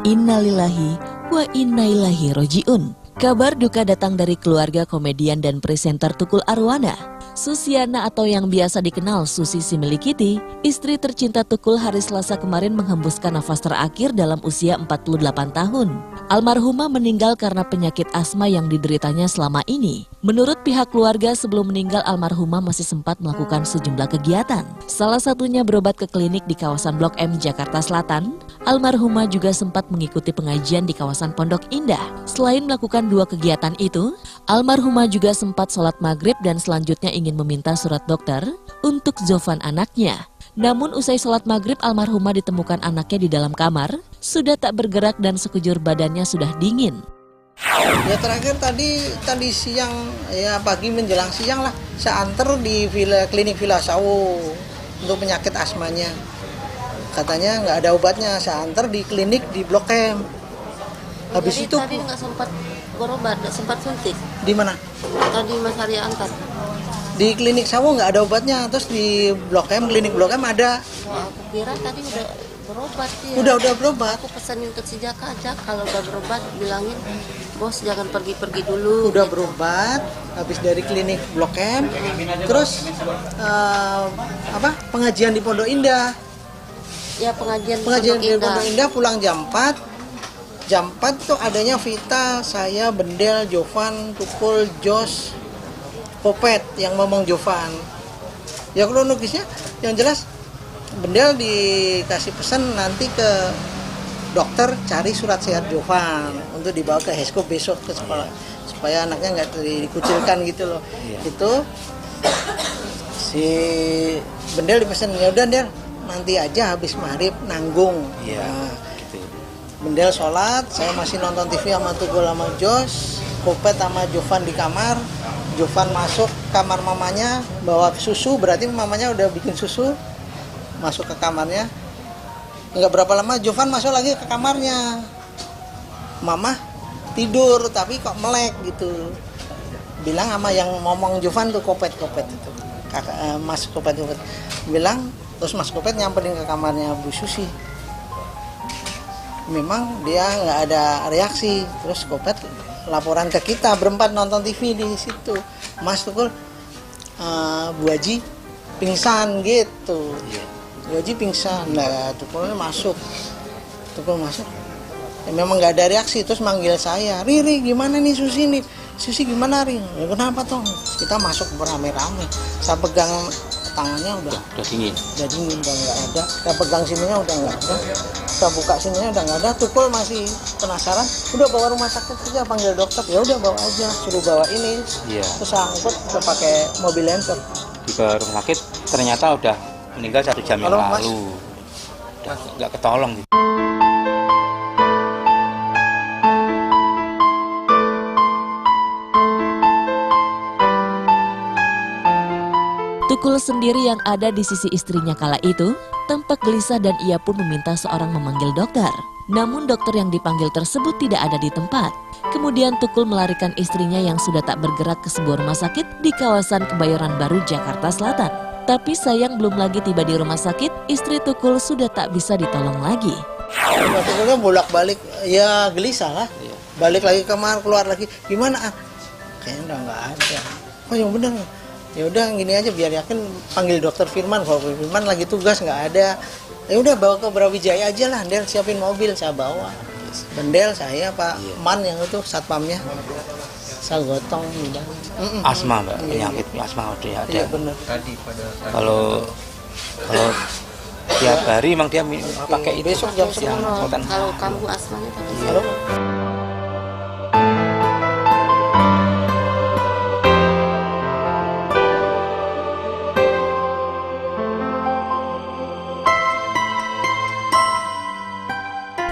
Innalillahi wa inna ilaihi roji'un. Kabar duka datang dari keluarga komedian dan presenter Tukul Arwana. Susiana atau yang biasa dikenal Susi Similikiti, istri tercinta Tukul hari Selasa kemarin menghembuskan nafas terakhir dalam usia 48 tahun. Almarhumah meninggal karena penyakit asma yang dideritanya selama ini. Menurut pihak keluarga, sebelum meninggal almarhumah masih sempat melakukan sejumlah kegiatan. Salah satunya berobat ke klinik di kawasan Blok M, Jakarta Selatan. Almarhumah juga sempat mengikuti pengajian di kawasan Pondok Indah. Selain melakukan dua kegiatan itu, almarhumah juga sempat sholat maghrib dan selanjutnya ingin meminta surat dokter untuk Zofan anaknya. Namun usai sholat maghrib, almarhumah ditemukan anaknya di dalam kamar, sudah tak bergerak dan sekujur badannya sudah dingin. Ya terakhir tadi siang, ya pagi menjelang siang lah, saya antar di klinik Villa Sawo untuk penyakit asmanya. Katanya nggak ada obatnya, saya antar di klinik di Blok M. Habis jadi itu tadi nggak sempat berobat, nggak sempat suntik. Di mana? Tadi Mas Arya antar. Di klinik Sawo nggak ada obatnya, terus di Blok M, klinik Blok M ada. Wah, aku kira tadi udah berobat ya. Udah berobat. Aku pesanin untuk si Jaka aja, kalau udah berobat bilangin bos jangan pergi-pergi dulu. Udah berobat, habis dari klinik Blok M, terus pengajian di Pondok Indah. Ya pengajian Di Pondok Indah pulang jam 4. Jam 4 tuh adanya Vita, saya, Bendel, Jovan, Tukul, Jos, Popet yang ngomong Jovan. Ya kronologisnya yang jelas Bendel dikasih pesan nanti ke dokter cari surat sehat Jovan untuk dibawa ke Heskop besok ke sekolah supaya anaknya nggak dikucilkan gitu loh. Itu si Bendel dipesan, ya udah Del nanti aja habis maghrib nanggung. Nah, Bendel sholat, saya masih nonton TV sama Tukul sama Jos, Kopet sama Jovan di kamar. Jovan masuk kamar mamanya bawa susu, berarti mamanya udah bikin susu, masuk ke kamarnya. Nggak berapa lama Jovan masuk lagi ke kamarnya. Mama tidur tapi kok melek gitu. Bilang sama yang ngomong Jovan tuh Kopet itu. Mas Kopet bilang, terus Mas Kopet nyamperin ke kamarnya Bu Susi. Memang dia nggak ada reaksi. Terus Kopet laporan ke kita berempat nonton TV di situ. Mas Tukul, Bu Haji pingsan gitu. Bu Haji pingsan. Nah, Tukul masuk. Ya, memang nggak ada reaksi. Terus manggil saya, Riri gimana nih Susi nih? Susi gimana Ri? Ya, kenapa toh? Kita masuk beramai-ramai. Saya pegang tangannya udah dingin udah nggak ada. Kita pegang sininya udah nggak ada. Kita buka sininya udah nggak ada. Tukul masih penasaran. Udah bawa rumah sakit saja, panggil dokter. Ya udah bawa aja, suruh bawa ini. Terus angkut, udah pakai mobil Lancer. Di rumah sakit ternyata udah meninggal 1 jam yang lalu. Udah nggak ketolong. Tukul sendiri yang ada di sisi istrinya kala itu tampak gelisah dan ia pun meminta seorang memanggil dokter. Namun dokter yang dipanggil tersebut tidak ada di tempat. Kemudian Tukul melarikan istrinya yang sudah tak bergerak ke sebuah rumah sakit di kawasan Kebayoran Baru, Jakarta Selatan. Tapi sayang belum lagi tiba di rumah sakit, istri Tukul sudah tak bisa ditolong lagi. Tukulnya bolak-balik, ya gelisah lah. Balik lagi ke kamar, keluar lagi. Gimana? Kayaknya udah nggak ada. Oh yang bener. Ya udah gini aja biar yakin, panggil dokter Firman. Kalau Firman lagi tugas nggak ada, ya udah bawa ke Brawijaya aja lah. Del siapin mobil, saya bawa. Bendel saya Pak Man yang itu satpamnya, saya gotong. Asma Mbak, penyakit asma udah ada. Iya benar. Kalau tiap hari emang dia pakai itu. Besok jam 10. Kalau kamu asmanya pakai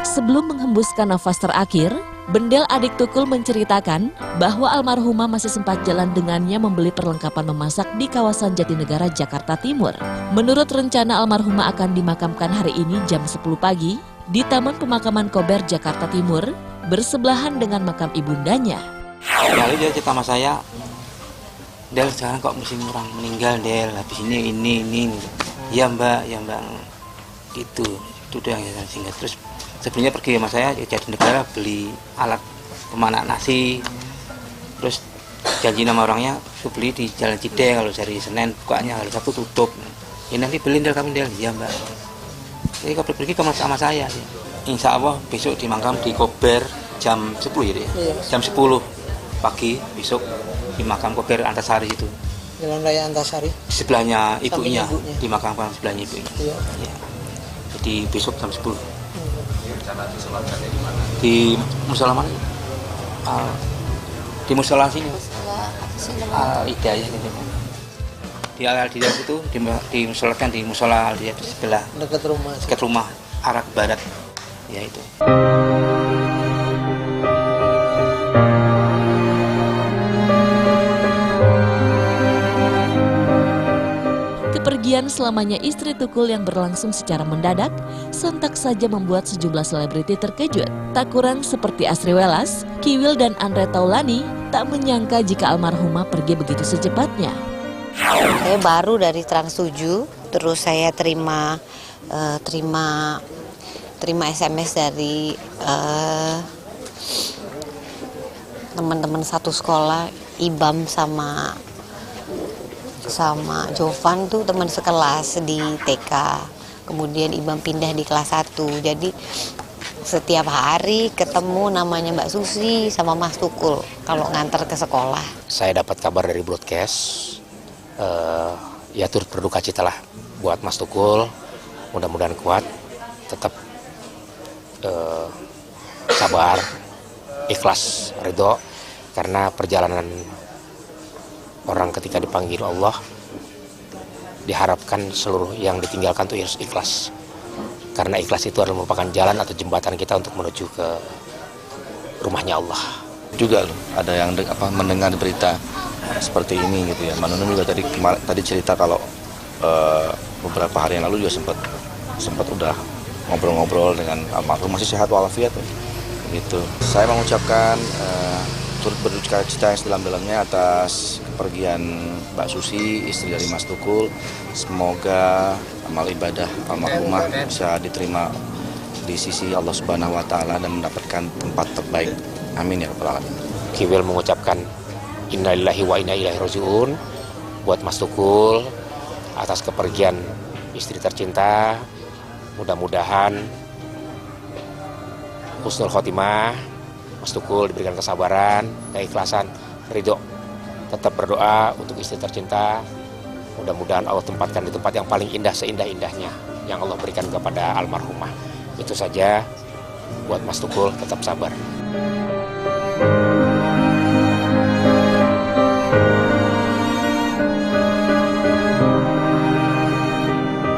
Sebelum menghembuskan nafas terakhir, Bendel adik Tukul menceritakan bahwa almarhumah masih sempat jalan dengannya membeli perlengkapan memasak di kawasan Jatinegara, Jakarta Timur. Menurut rencana almarhumah akan dimakamkan hari ini jam 10 pagi di Taman Pemakaman Kober, Jakarta Timur, bersebelahan dengan makam ibundanya. Lalu dia cerita sama saya, Del sekarang kok musim orang meninggal Del, habis ini. Ya mbak, gitu. Itu udah yang singkat. Terus Sebelumnya pergi sama saya ke Jatinegara beli alat pemanak nasi, terus janji nama orangnya beli di Jalan Cideng, kalau dari Senin bukanya, kalau Sabtu tutup. Ya nanti beli Del, kami Del, ya Mbak. Jadi kalau pergi sama saya. Insya Allah besok di makam di Kober jam 10 ya deh. Iya. Jam 10 pagi besok di makam Kober Antasari itu. Jalan Raya Antasari. Sebelahnya ibunya, ibunya. di makam sebelahnya ibunya. Iya. Ya. Jadi besok jam 10. Di musola mana? Di musola sini. Hidayah gitu. Di Al-Hidayah itu dimusolatkan di musola Al-Hidayah di sebelah dekat rumah arah ke barat. Ya itu. Kepergian selamanya istri Tukul yang berlangsung secara mendadak, sontak saja membuat sejumlah selebriti terkejut. Tak kurang seperti Asri Welas, Kiwil dan Andre Taulani tak menyangka jika almarhumah pergi begitu secepatnya. Saya baru dari Trans 7, terus saya terima SMS dari teman-teman satu sekolah, Ibam sama Jovan tuh teman sekelas di TK. Kemudian Ibam pindah di kelas 1. Jadi setiap hari ketemu namanya Mbak Susi sama Mas Tukul kalau nganter ke sekolah. Saya dapat kabar dari broadcast, ya turut berduka cita lah buat Mas Tukul. Mudah-mudahan kuat, tetap sabar, ikhlas, ridho, karena perjalanan orang ketika dipanggil Allah diharapkan seluruh yang ditinggalkan itu harus ikhlas, karena ikhlas itu adalah merupakan jalan atau jembatan kita untuk menuju ke rumahnya Allah. Juga loh, ada yang mendengar berita seperti ini gitu ya. Manunun juga tadi cerita kalau beberapa hari yang lalu juga sempat udah ngobrol-ngobrol dengan almarhum, masih sehat walafiat gitu. Saya mengucapkan turut berduka cita yang sedalam-dalamnya atas kepergian Mbak Susi, istri dari Mas Tukul. Semoga amal ibadah almarhumah bisa diterima di sisi Allah Subhanahu wa Ta'ala dan mendapatkan tempat terbaik. Amin ya rabbal alamin. Kiwil mengucapkan innalillahi wa inna ilaihi rajiun buat Mas Tukul atas kepergian istri tercinta. Mudah-mudahan husnul khotimah, Mas Tukul diberikan kesabaran, keikhlasan, ridho. Tetap berdoa untuk istri tercinta. Mudah-mudahan Allah tempatkan di tempat yang paling indah, seindah-indahnya yang Allah berikan kepada almarhumah. Itu saja buat Mas Tukul, tetap sabar.